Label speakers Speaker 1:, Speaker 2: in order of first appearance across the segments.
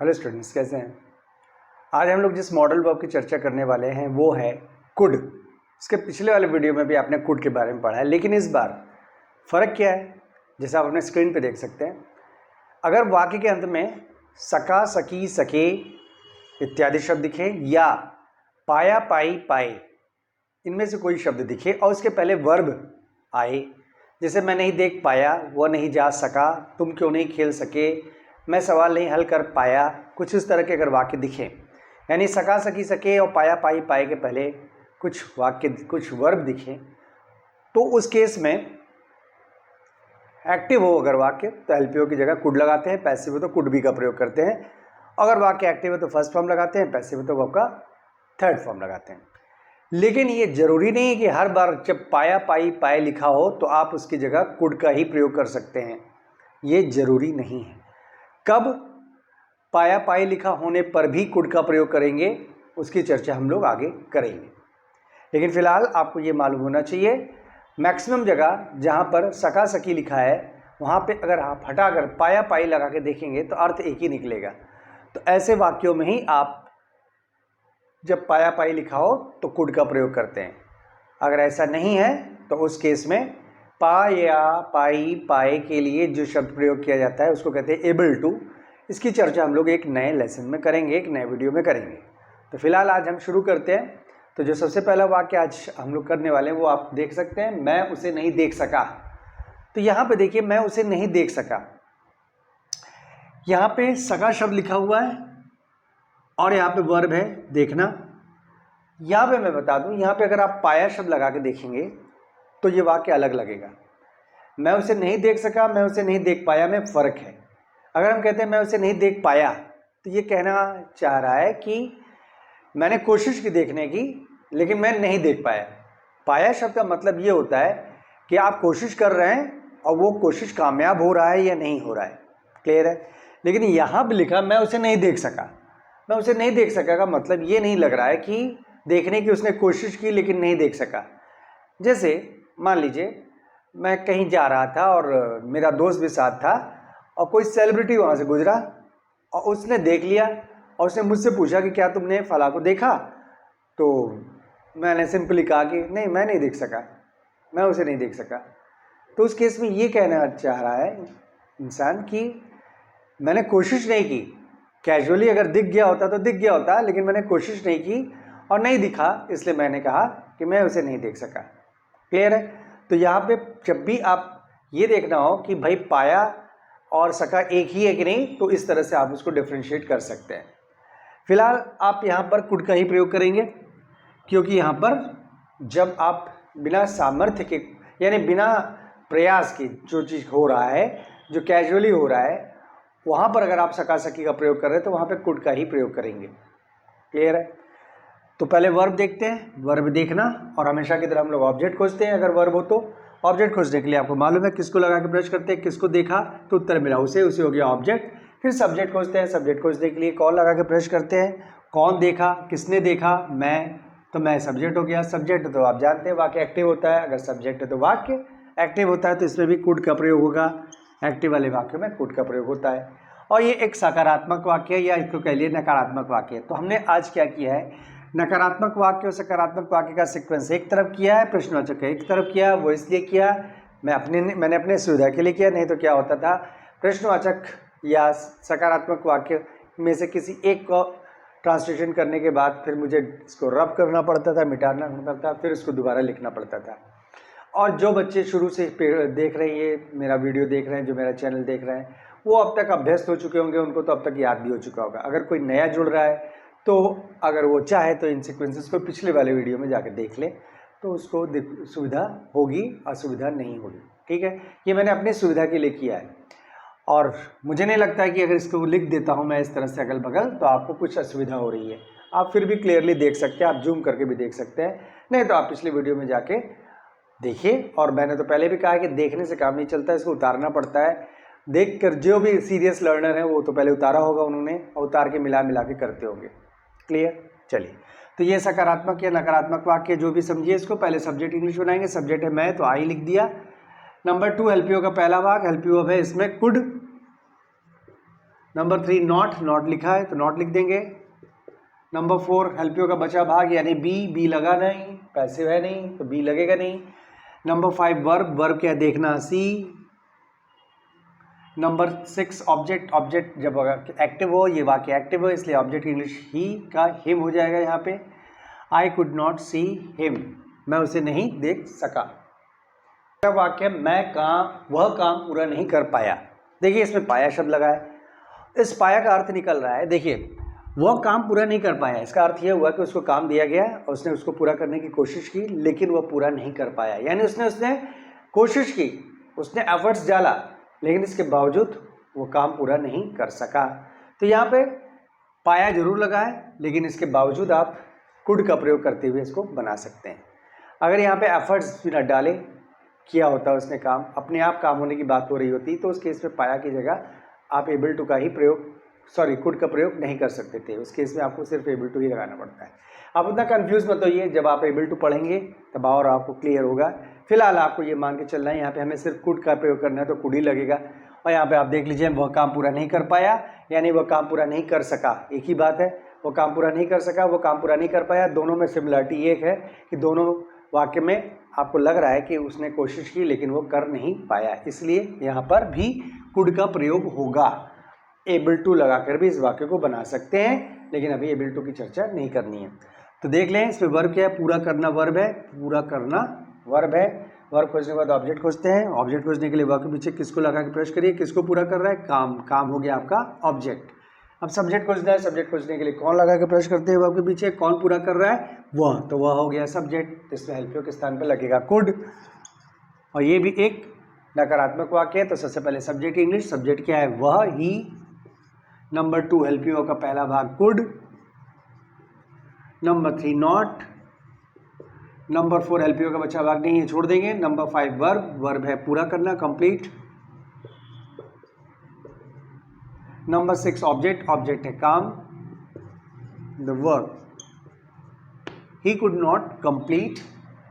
Speaker 1: Hello students, कैसे हैं? आज हम लोग जिस मॉडल वर्ब की चर्चा करने वाले हैं वो है कुड। इसके पिछले वाले वीडियो में भी आपने कुड के बारे में पढ़ा है, लेकिन इस बार फ़र्क क्या है? जैसा आप अपने स्क्रीन पे देख सकते हैं, अगर वाक्य के अंत में सका, सकी, सके इत्यादि शब्द दिखे या पाया, पाई, पाए इनमें से कोई शब्द दिखे और उसके पहले वर्ब आए, जैसे मैं नहीं देख पाया, वह नहीं जा सका, तुम क्यों नहीं खेल सके, मैं सवाल नहीं हल कर पाया, कुछ इस तरह के अगर वाक्य दिखें, यानी सका, सकी, सके और पाया, पाई, पाए के पहले कुछ वर्ब दिखें, तो उस केस में एक्टिव हो अगर वाक्य तो एलपीओ की जगह कुड लगाते हैं, पैसिव हो तो कुड बी का प्रयोग करते हैं। अगर वाक्य एक्टिव है तो फर्स्ट फॉर्म लगाते हैं, पैसिव हो तो वर्ब का थर्ड फॉर्म लगाते हैं। लेकिन ये जरूरी नहीं है कि हर बार जब पाया, पाई, पाए लिखा हो तो आप उसकी जगह कुड का ही प्रयोग कर सकते हैं, ये जरूरी नहीं है। कब पाया, पाई लिखा होने पर भी कुड का प्रयोग करेंगे उसकी चर्चा हम लोग आगे करेंगे, लेकिन फिलहाल आपको ये मालूम होना चाहिए मैक्सिमम जगह जहाँ पर सका, सकी लिखा है वहाँ पे अगर आप हटाकर पाया, पाई लगा के देखेंगे तो अर्थ एक ही निकलेगा। तो ऐसे वाक्यों में ही आप जब पाया, पाई लिखा हो तो कुड का प्रयोग करते हैं। अगर ऐसा नहीं है तो उस केस में पाया, पाई, पाए के लिए जो शब्द प्रयोग किया जाता है उसको कहते हैं एबल टू। इसकी चर्चा हम लोग एक नए लेसन में करेंगे, एक नए वीडियो में करेंगे। तो फिलहाल आज हम शुरू करते हैं। तो जो सबसे पहला वाक्य आज हम लोग करने वाले हैं वो आप देख सकते हैं, मैं उसे नहीं देख सका। तो यहाँ पे देखिए, मैं उसे नहीं देख सका, यहाँ पे सका शब्द लिखा हुआ है और यहाँ पे वर्ब है देखना। यहाँ पे मैं बता दूं, यहाँ पे अगर आप पाया शब्द लगा के देखेंगे तो ये वाक्य अलग लगेगा। मैं उसे नहीं देख सका, मैं उसे नहीं देख पाया में फ़र्क है। अगर हम कहते हैं मैं उसे नहीं देख पाया तो ये कहना चाह रहा है कि मैंने कोशिश की देखने की लेकिन मैं नहीं देख पाया। पाया शब्द का मतलब ये होता है कि आप कोशिश कर रहे हैं और वो कोशिश कामयाब हो रहा है या नहीं हो रहा है। क्लियर है? लेकिन यहाँ भी लिखा मैं उसे नहीं देख सका। मैं उसे नहीं देख सका का मतलब ये नहीं लग रहा है कि देखने की उसने कोशिश की लेकिन नहीं देख सका। जैसे मान लीजिए मैं कहीं जा रहा था और मेरा दोस्त भी साथ था और कोई सेलिब्रिटी वहाँ से गुजरा और उसने देख लिया और उसने मुझसे पूछा कि क्या तुमने फला को देखा? तो मैंने सिंपली कहा कि नहीं, मैं नहीं देख सका, मैं उसे नहीं देख सका। तो उस केस में ये कहना चाह रहा है इंसान कि मैंने कोशिश नहीं की। कैजुअली अगर दिख गया होता तो दिख गया होता, लेकिन मैंने कोशिश नहीं की और नहीं दिखा, इसलिए मैंने कहा कि मैं उसे नहीं देख सका। क्लियर है? तो यहाँ पे जब भी आप ये देखना हो कि भाई पाया और सका एक ही है कि नहीं, तो इस तरह से आप उसको डिफ्रेंशिएट कर सकते हैं। फिलहाल आप यहाँ पर कुड का ही प्रयोग करेंगे, क्योंकि यहाँ पर जब आप बिना सामर्थ्य के यानी बिना प्रयास के जो चीज़ हो रहा है, जो कैजुअली हो रहा है, वहाँ पर अगर आप सका, सकी का प्रयोग कर रहे हैं तो वहाँ पे कुड का ही प्रयोग करेंगे। क्लियर है? तो पहले वर्ब देखते हैं। वर्ब देखना, और हमेशा की तरह हम लोग ऑब्जेक्ट खोजते हैं। अगर वर्ब हो तो ऑब्जेक्ट खोजने के लिए आपको मालूम है किसको लगा के ब्रश करते हैं, किसको देखा तो उत्तर मिला उसे हो गया ऑब्जेक्ट। फिर सब्जेक्ट खोजते हैं। सब्जेक्ट खोजने के लिए कौन लगा के ब्रश करते हैं, कौन देखा, किसने देखा, मैं, तो मैं सब्जेक्ट हो गया। सब्जेक्ट तो आप जानते हैं वाक्य एक्टिव होता है, अगर सब्जेक्ट है तो वाक्य एक्टिव होता है, तो इसमें भी कुड का प्रयोग होगा। एक्टिव वाले वाक्य में कुड का प्रयोग होता है और ये एक सकारात्मक वाक्य है या इसको कह लिए नकारात्मक वाक्य है। तो हमने आज क्या किया है, नकारात्मक वाक्य और सकारात्मक वाक्य का सीक्वेंस एक तरफ किया है, प्रश्नवाचक एक तरफ किया। वो इसलिए किया, मैंने अपने सुविधा के लिए किया, नहीं तो क्या होता था प्रश्नवाचक या सकारात्मक वाक्य में से किसी एक को ट्रांसलेशन करने के बाद फिर मुझे इसको रब करना पड़ता था, मिटाना पड़ता था, फिर इसको दोबारा लिखना पड़ता था। और जो बच्चे शुरू से देख रहे हैं, ये मेरा वीडियो देख रहे हैं, जो मेरा चैनल देख रहे हैं, वो अब तक अभ्यस्त हो चुके होंगे, उनको तो अब तक याद भी हो चुका होगा। अगर कोई नया जुड़ रहा है तो अगर वो चाहे तो इन सीक्वेंसेस को पिछले वाले वीडियो में जाके देख ले, तो उसको सुविधा होगी, असुविधा नहीं होगी। ठीक है? ये मैंने अपनी सुविधा के लिए किया है और मुझे नहीं लगता है कि अगर इसको लिख देता हूँ मैं इस तरह से अगल बगल तो आपको कुछ असुविधा हो रही है। आप फिर भी क्लियरली देख सकते हैं, आप जूम करके भी देख सकते हैं, नहीं तो आप पिछले वीडियो में जाके देखिए। और मैंने तो पहले भी कहा है कि देखने से काम नहीं चलता, इसको उतारना पड़ता है। देख कर जो भी सीरियस लर्नर है वो तो पहले उतारा होगा उन्होंने, और उतार के मिला के करते होंगे। क्लियर? चलिए, तो ये सकारात्मक या नकारात्मक वाक्य जो भी समझिए इसको। पहले सब्जेक्ट इंग्लिश बनाएंगे। सब्जेक्ट है मैं, तो आई लिख दिया। नंबर 2 हेल्पियो का पहला वाक्य, हेल्पियो है इसमें कुड। नंबर 3 नॉट, नॉट लिखा है तो नॉट लिख देंगे। नंबर 4 हेल्प यू का बचा भाग यानी बी लगा नहीं, पैसिव है नहीं तो बी लगेगा नहीं। नंबर 5 वर्ब, वर्ब क्या देखना, सी। नंबर 6 ऑब्जेक्ट, ऑब्जेक्ट जब एक्टिव हो, ये वाक्य एक्टिव हो इसलिए ऑब्जेक्ट इंग्लिश ही का हिम हो जाएगा यहाँ पे। I could not see him, मैं उसे नहीं देख सका। वाक्य मैं वह काम पूरा नहीं कर पाया। देखिए इसमें पाया शब्द लगा है, इस पाया का अर्थ निकल रहा है, देखिए वह काम पूरा नहीं कर पाया, इसका अर्थ यह हुआ कि उसको काम दिया गया और उसने उसको पूरा करने की कोशिश की लेकिन वह पूरा नहीं कर पाया, यानी उसने कोशिश की, उसने एफर्ट्स डाला लेकिन इसके बावजूद वो काम पूरा नहीं कर सका। तो यहाँ पे पाया जरूर लगा है लेकिन इसके बावजूद आप कुड का प्रयोग करते हुए इसको बना सकते हैं। अगर यहाँ पे एफर्ट्स बिना डाले किया होता है उसने काम, अपने आप काम होने की बात हो रही होती तो उस केस में पाया की जगह आप एबल टू का ही प्रयोग, कुड का प्रयोग नहीं कर सकते थे। उस केस में आपको सिर्फ एबल टू ही लगाना पड़ता है। आप उतना कंफ्यूज मत होइए, जब आप एबल टू पढ़ेंगे तब और आपको क्लियर होगा। फिलहाल आपको ये मान के चलना है यहाँ पे हमें सिर्फ कुड का प्रयोग करना है तो कुड ही लगेगा। और यहाँ पे आप देख लीजिए वह काम पूरा नहीं कर पाया यानी वह काम पूरा नहीं कर सका, एक ही बात है, वो काम पूरा नहीं कर सका, वो काम पूरा नहीं कर पाया। दोनों में सिमिलरिटी एक है कि दोनों वाक्य में आपको लग रहा है कि उसने कोशिश की लेकिन वो कर नहीं पाया, इसलिए यहाँ पर भी कुड का प्रयोग होगा। एबल टू लगाकर भी इस वाक्य को बना सकते हैं लेकिन अभी एबल टू की चर्चा नहीं करनी है। तो देख लें इसमें वर्ब क्या है, पूरा करना वर्ब है, पूरा करना वर्ब है। वर्ब खोजने के बाद ऑब्जेक्ट खोजते हैं, ऑब्जेक्ट खोजने के लिए वर्ब के पीछे किसको लगा के प्रश्न करिए, किसको पूरा कर रहा है, काम, काम हो गया आपका ऑब्जेक्ट। अब सब्जेक्ट खोजना है, सब्जेक्ट खोजने के लिए कौन लगा के प्रश्न करते हैं वर्ब के पीछे, कौन पूरा कर रहा है, वह, तो वह हो गया सब्जेक्ट, इसमें हेल्प यू के स्थान पर लगेगा कुड। और ये भी एक नकारात्मक वाक्य है तो सबसे पहले सब्जेक्ट इंग्लिश, सब्जेक्ट क्या है, वह, ही। नंबर 2 हेल्प यू का पहला भाग could. Number 3 not. Number 4 help you का बचा भाग नहीं है, छोड़ देंगे। नंबर 5 वर्ब, वर्ब है पूरा करना, कंप्लीट। नंबर 6 ऑब्जेक्ट, ऑब्जेक्ट है काम, the work. He could not complete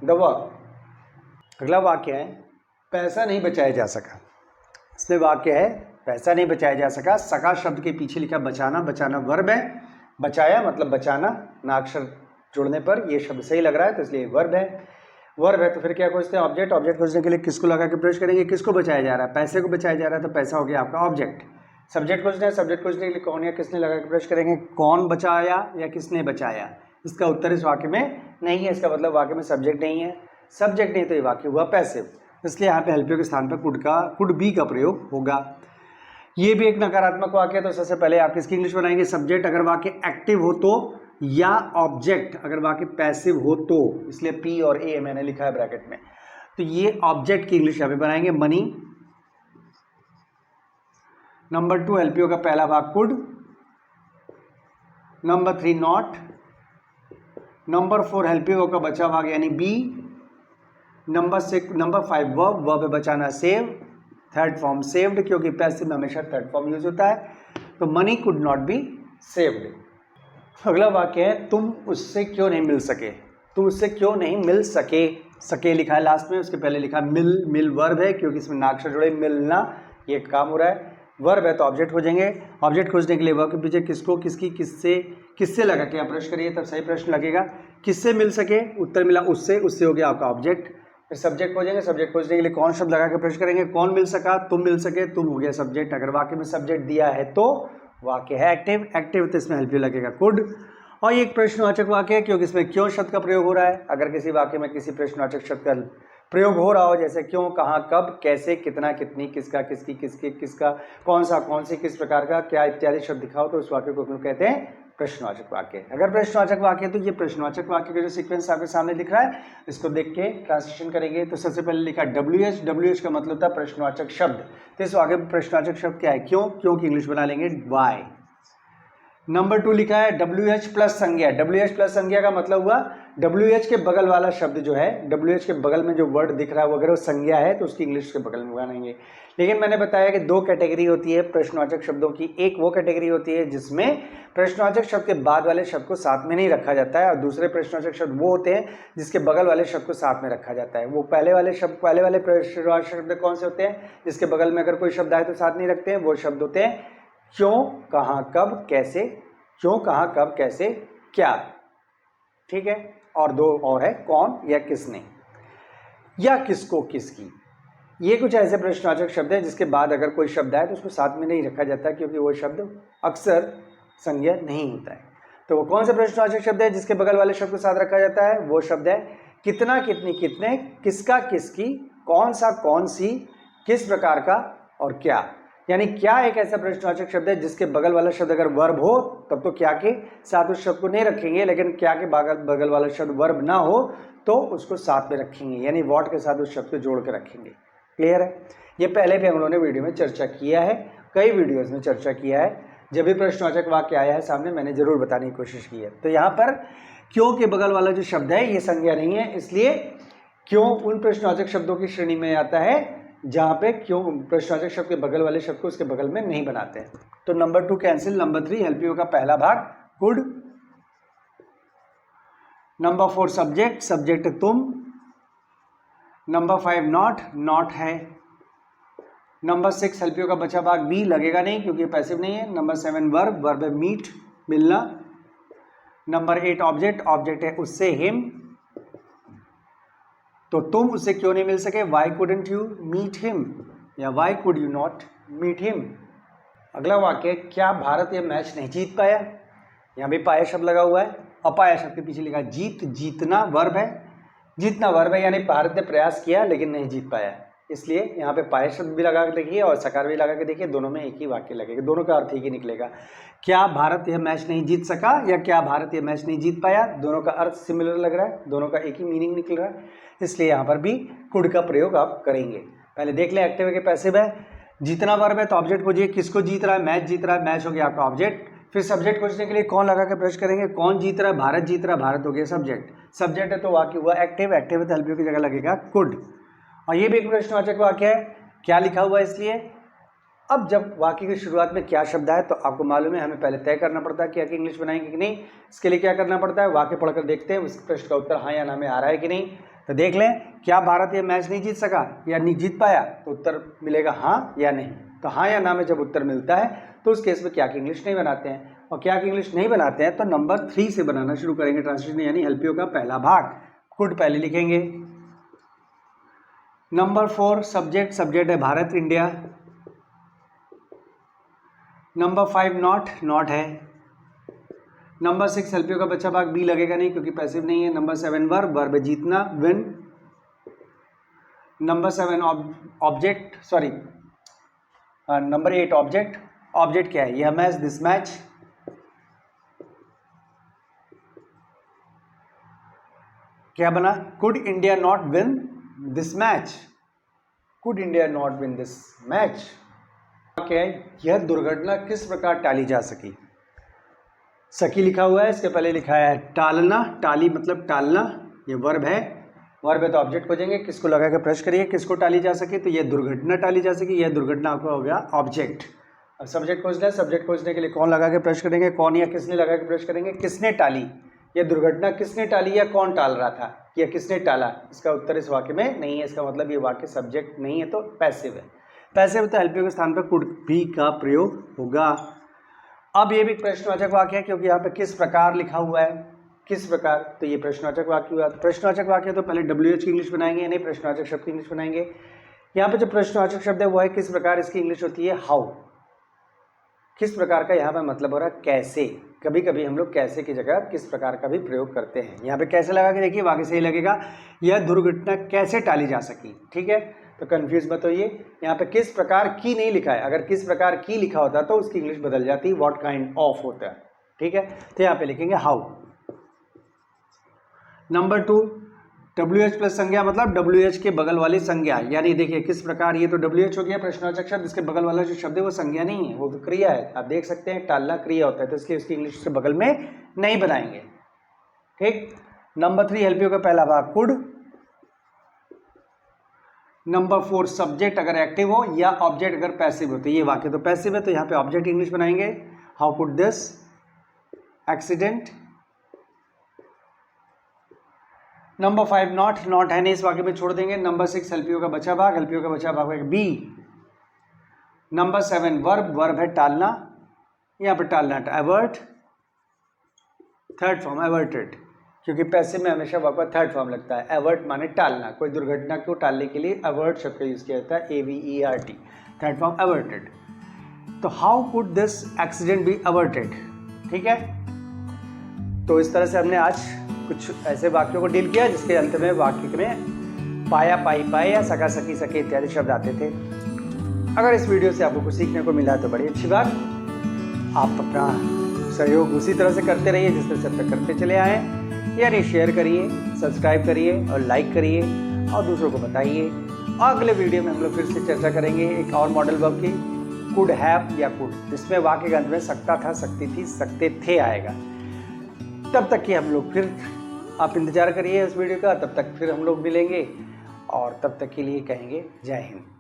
Speaker 1: the work. अगला वाक्य है पैसा नहीं बचाया जा सका। इसमें वाक्य है पैसा नहीं बचाया जा सका, सका शब्द के पीछे लिखा बचाना, बचाना वर्ब है, बचाया मतलब बचाना, ना अक्षर जोड़ने पर ये शब्द सही लग रहा है तो इसलिए वर्ब है। वर्ब है तो फिर क्या खोजते हैं, ऑब्जेक्ट, ऑब्जेक्ट खोजने के लिए किसको लगा के प्रश्न करेंगे, किसको बचाया जा रहा है, पैसे को बचाया जा रहा है तो पैसा हो गया आपका ऑब्जेक्ट। सब्जेक्ट खोजना है, सब्जेक्ट खोजने के लिए कौन या किसने लगा के प्रश्न करेंगे, कौन बचाया या किसने बचाया। इसका उत्तर इस वाक्य में नहीं है, इसका मतलब वाक्य में सब्जेक्ट नहीं है, सब्जेक्ट नहीं तो ये वाक्य हुआ पैसिव, इसलिए यहाँ पे हेल्प यू के स्थान पर कुड बी का प्रयोग होगा। ये भी एक नकारात्मक वाक्य है तो सबसे पहले आप किसकी इंग्लिश बनाएंगे, सब्जेक्ट अगर वाक्य एक्टिव हो तो, या ऑब्जेक्ट अगर वाक्य पैसिव हो तो, इसलिए पी और ए मैंने लिखा है ब्रैकेट में। तो ये ऑब्जेक्ट की इंग्लिश यहाँ पे बनाएंगे मनी। नंबर 2 हेल्प यू का पहला भाग could. Number 3 not. Number 4 help you का बचा भाग यानी बी। नंबर 5 वर्ब, वर्ब है बचाना, सेव, थर्ड फॉर्म सेव्ड, क्योंकि पैसिव में हमेशा थर्ड फॉर्म यूज होता है, तो money could not be saved. अगला वाक्य है तुम उससे क्यों नहीं मिल सके, तुम उससे क्यों नहीं मिल सके, सके लिखा है लास्ट में, उसके पहले लिखा मिल, मिल वर्ब है क्योंकि इसमें नाक्षर जुड़े, मिलना ये काम हो रहा है, वर्ब है तो ऑब्जेक्ट खोजेंगे। ऑब्जेक्ट खोजने के लिए वर्ब के पीछे किसको, किसकी, किससे लगा के आप प्रश्न करिए तब सही प्रश्न लगेगा। किससे मिल सके, उत्तर मिला उससे, उससे हो गया आपका ऑब्जेक्ट। फिर सब्जेक्ट खोजेंगे, सब्जेक्ट खोजने के लिए कौन शब्द लगा के प्रश्न करेंगे, कौन मिल सका, तुम मिल सके, तुम हो गया सब्जेक्ट। अगर वाक्य में सब्जेक्ट दिया है तो वाक्य है एक्टिव, एक्टिव तो इसमें हेल्प यू लगेगा कुड। और ये एक प्रश्नवाचक वाक्य है क्योंकि इसमें क्यों शब्द का प्रयोग हो रहा है। अगर किसी वाक्य में किसी प्रश्नवाचक शब्द का प्रयोग हो रहा हो, जैसे क्यों, कहाँ, कब, कैसे, कितना, कितनी, किसका, किसकी, किसके, किसका, कौन सा, कौन सी, किस प्रकार का, क्या इत्यादि शब्द दिखाओ, तो उस वाक्य को हम कहते हैं प्रश्नवाचक वाक्य। अगर प्रश्नवाचक वाक्य तो ये प्रश्नवाचक वाक्य का जो सीक्वेंस आपके सामने दिख रहा है इसको देख के ट्रांसलेशन करेंगे। तो सबसे पहले लिखा WH, WH का मतलब था प्रश्नवाचक शब्द, तो इस वाक्य में प्रश्नवाचक शब्द क्या है, क्यों, क्यों की इंग्लिश बना लेंगे वाई। नंबर 2 लिखा है WH प्लस संज्ञा, WH प्लस संज्ञा का मतलब हुआ WH के बगल वाला शब्द जो है, WH के बगल में जो वर्ड दिख रहा है वो अगर वो संज्ञा है तो उसकी इंग्लिश के बगल में बनाएंगे। लेकिन मैंने बताया कि 2 कैटेगरी होती है प्रश्नवाचक शब्दों की, एक वो कैटेगरी होती है जिसमें प्रश्नवाचक शब्द के बाद वाले शब्द को साथ में नहीं रखा जाता है, और दूसरे प्रश्नवाचक शब्द वो होते हैं जिसके बगल वाले शब्द को साथ में रखा जाता है। वो पहले वाले प्रश्नवाचक शब्द कौन से होते हैं, जिसके बगल में अगर कोई शब्द आए तो साथ नहीं रखते हैं, वो शब्द होते हैं क्यों, कहाँ, कब, कैसे। क्यों, कहाँ, कब, कैसे, क्या। ठीक है। और दो और है, कौन या किसने, या किसको, किसकी। ये कुछ ऐसे प्रश्नवाचक शब्द हैं जिसके बाद अगर कोई शब्द आए तो उसको साथ में नहीं रखा जाता, क्योंकि वो शब्द अक्सर संज्ञा नहीं होता है। तो वो कौन सा प्रश्नवाचक शब्द है जिसके बगल वाले शब्द को साथ रखा जाता है? वो शब्द है कितना, कितनी, कितने, किसका, किसकी, कौन सा, कौन सी, किस प्रकार का और क्या। यानी क्या एक ऐसा प्रश्नवाचक शब्द है जिसके बगल वाला शब्द अगर वर्ब हो तब तो क्या के साथ उस शब्द को नहीं रखेंगे, लेकिन क्या के बगल वाला शब्द वर्ब ना हो तो उसको साथ में रखेंगे, यानी वॉट के साथ उस शब्द को जोड़ के रखेंगे। क्लियर है? ये पहले भी हम लोगों ने वीडियो में चर्चा किया है, कई वीडियोस में चर्चा किया है। जब भी प्रश्नवाचक वाक्य आया है सामने मैंने जरूर बताने की कोशिश की है। तो यहाँ पर क्यों के बगल वाला जो शब्द है ये संज्ञा नहीं है, इसलिए क्यों उन प्रश्नवाचक शब्दों की श्रेणी में आता है जहाँ पे क्यों प्रश्नवाचक शब्द के बगल वाले शब्द को उसके बगल में नहीं बनाते हैं। तो number 2 cancel, number 3 help you का पहला भाग कुड, नंबर 4 सब्जेक्ट, सब्जेक्ट तुम, नंबर 5 नॉट, नॉट है, नंबर 6 हेल्प यू का बचा भाग बी, लगेगा नहीं क्योंकि पैसिव नहीं है, नंबर 7 वर्ब, वर्ब है मीट, मिलना, नंबर 8 ऑब्जेक्ट, ऑब्जेक्ट है उससे हिम, तो तुम उससे क्यों नहीं मिल सके, why couldn't you meet him या why could you not meet him. अगला वाक्य, क्या भारत यह मैच नहीं जीत पाया, यहाँ भी पाया शब्द लगा हुआ है, अपाया शब्द के पीछे लिखा जीत, जीतना वर्ब है, जीतना वर्ब है, यानी भारत ने प्रयास किया लेकिन नहीं जीत पाया, इसलिए यहाँ पे पाया शब्द भी लगा के देखिए और सकार भी लगा के देखिए, दोनों में एक ही वाक्य लगेगा, दोनों का अर्थ एक ही निकलेगा। क्या भारत यह मैच नहीं जीत सका या क्या भारत यह मैच नहीं जीत पाया, दोनों का अर्थ सिमिलर लग रहा है, दोनों का एक ही मीनिंग निकल रहा है, इसलिए यहाँ पर भी कुड का प्रयोग आप करेंगे। पहले देख लें एक्टिव है कि पैसिव है। जीतना वर्ब है तो ऑब्जेक्ट खोजिए, किसको जीत रहा है, मैच जीत रहा है, मैच हो गया आपका ऑब्जेक्ट। फिर सब्जेक्ट खोजने के लिए कौन लगा के प्रश्न करेंगे, कौन जीत रहा है, भारत जीत रहा है, भारत हो गया सब्जेक्ट, सब्जेक्ट है तो वाक्य हुआ एक्टिव, एक्टिव है तो हेल्प यू की जगह लगेगा कुड। और ये भी एक प्रश्नवाचक वाक्य है, क्या लिखा हुआ है इसलिए। अब जब वाक्य की शुरुआत में क्या शब्द आए तो आपको मालूम है हमें पहले तय करना पड़ता है कि आगे इंग्लिश बनाएंगे कि नहीं। इसके लिए क्या करना पड़ता है, वाक्य पढ़कर देखते हैं उस प्रश्न का उत्तर हाँ या ना में आ रहा है कि नहीं। तो देख लें, क्या भारत ये मैच नहीं जीत सका या नहीं जीत पाया, तो उत्तर मिलेगा हाँ या नहीं। तो हाँ या ना में जब उत्तर मिलता है तो उस केस में क्या की इंग्लिश नहीं बनाते हैं, और क्या की इंग्लिश नहीं बनाते हैं तो नंबर 3 से बनाना शुरू करेंगे ट्रांसलेशन, यानी हेल्प यू का पहला भाग कुड पहले लिखेंगे। नंबर 4 सब्जेक्ट, सब्जेक्ट है Bharat, India. Number 5 not, not है। नंबर 6 हेल्प यू का बच्चा भाग बी लगेगा नहीं क्योंकि पैसिव नहीं है। नंबर 7 वर्ब, वर्ब है जीतना, win. Number 7 object, sorry number 8 object, object क्या है, यह मैच, दिस मैच। क्या बना, could India not win this match, could India not win this match. क्या है, यह दुर्घटना किस प्रकार टाली जा सकी लिखा हुआ है, इसके पहले लिखा है टालना, टाली मतलब टालना, ये वर्ब है, वर्ब है तो ऑब्जेक्ट खोजेंगे, किसको लगा के प्रश्न करिए किसको टाली जा सके, तो यह दुर्घटना टाली जा सकी, यह दुर्घटना आपका हो गया ऑब्जेक्ट। अब सब्जेक्ट खोजना है, सब्जेक्ट खोजने के लिए कौन लगा के प्रश्न करेंगे, कौन या किसने लगा के प्रश्न करेंगे, किसने टाली, यह दुर्घटना किसने टाली या कौन टाल रहा था या किसने टाला। इसका उत्तर इस वाक्य में नहीं है, इसका मतलब ये वाक्य सब्जेक्ट नहीं है तो पैसिव है, पैसिव तो हेल्प यू के स्थान पर कुड बी का प्रयोग होगा। अब ये भी प्रश्नवाचक वाक्य है क्योंकि यहाँ पे किस प्रकार लिखा हुआ है, किस प्रकार, तो ये प्रश्नवाचक वाक्य हुआ। तो प्रश्नवाचक वाक्य तो पहले WH की इंग्लिश बनाएंगे, यानी प्रश्नवाचक शब्द की इंग्लिश बनाएंगे। यहाँ पे जो प्रश्नवाचक शब्द है वो है किस प्रकार, इसकी इंग्लिश होती है हाउ। किस प्रकार का यहाँ पे मतलब हो रहा है कैसे, कभी कभी हम लोग कैसे की जगह किस प्रकार का भी प्रयोग करते हैं। यहाँ पे कैसे लगा के देखिए, वाक्य सही लगेगा, यह दुर्घटना कैसे टाली जा सकी, ठीक है। तो कंफ्यूज मत होइए, यहाँ पे किस प्रकार की नहीं लिखा है, अगर किस प्रकार की लिखा होता तो उसकी इंग्लिश बदल जाती, व्हाट काइंड ऑफ होता है, ठीक है। तो यहाँ पे लिखेंगे हाउ। नंबर 2 WH प्लस संज्ञा मतलब WH के बगल वाली संज्ञा, यानी देखिए किस प्रकार, ये तो WH हो गया प्रश्नवाचक शब्द, इसके बगल वाला जो शब्द है वो संज्ञा नहीं है, वो तो क्रिया है। आप देख सकते हैं टालना क्रिया होता है, तो इसलिए उसकी इंग्लिश के बगल में नहीं बनाएंगे, ठीक। नंबर 3 हेल्प यू का पहला भाग कुड। नंबर 4 सब्जेक्ट अगर एक्टिव हो या ऑब्जेक्ट अगर पैसिव हो, तो ये वाक्य तो पैसिव है तो यहाँ पे ऑब्जेक्ट इंग्लिश बनाएंगे, how could this accident. Number 5 not, not है नहीं, इस वाक्य में छोड़ देंगे। नंबर 6 हेल्प यू का बचा भाग, हेल्प यू का बचा भाग बी। नंबर 7 वर्ब, वर्ब है टालना, यहाँ पे टालना एवर्ट, थर्ड फॉर्म एवर्टेड, क्योंकि पैसिव में हमेशा वर्ब का थर्ड फॉर्म लगता है। एवर्ट माने टालना, कोई दुर्घटना को टालने के लिए एवर्ट शब्द का यूज किया जाता है, AVERT, थर्ड फॉर्म एवर्टेड। तो how could this accident be averted, ठीक है। तो इस तरह से हमने आज कुछ ऐसे वाक्यों को डील किया जिसके अंत में वाक्य में पाया, पाई, पाए या सका, सकी, सके इत्यादि शब्द आते थे। अगर इस वीडियो से आपको कुछ सीखने को मिला तो बड़ी अच्छी बात। आप अपना सहयोग उसी तरह से करते रहिए जिस तरह से अब तक करते चले आए, यानी शेयर करिए, सब्सक्राइब करिए और लाइक करिए और दूसरों को बताइए। अगले वीडियो में हम लोग फिर से चर्चा करेंगे एक और मॉडल वर्ब की, कुड हैव या कुड, जिसमें वाक्य के अंत में सकता था, सकती थी, सकते थे आएगा। तब तक कि हम लोग फिर, आप इंतजार करिए इस वीडियो का, तब तक फिर हम लोग मिलेंगे और तब तक के लिए कहेंगे जय हिंद।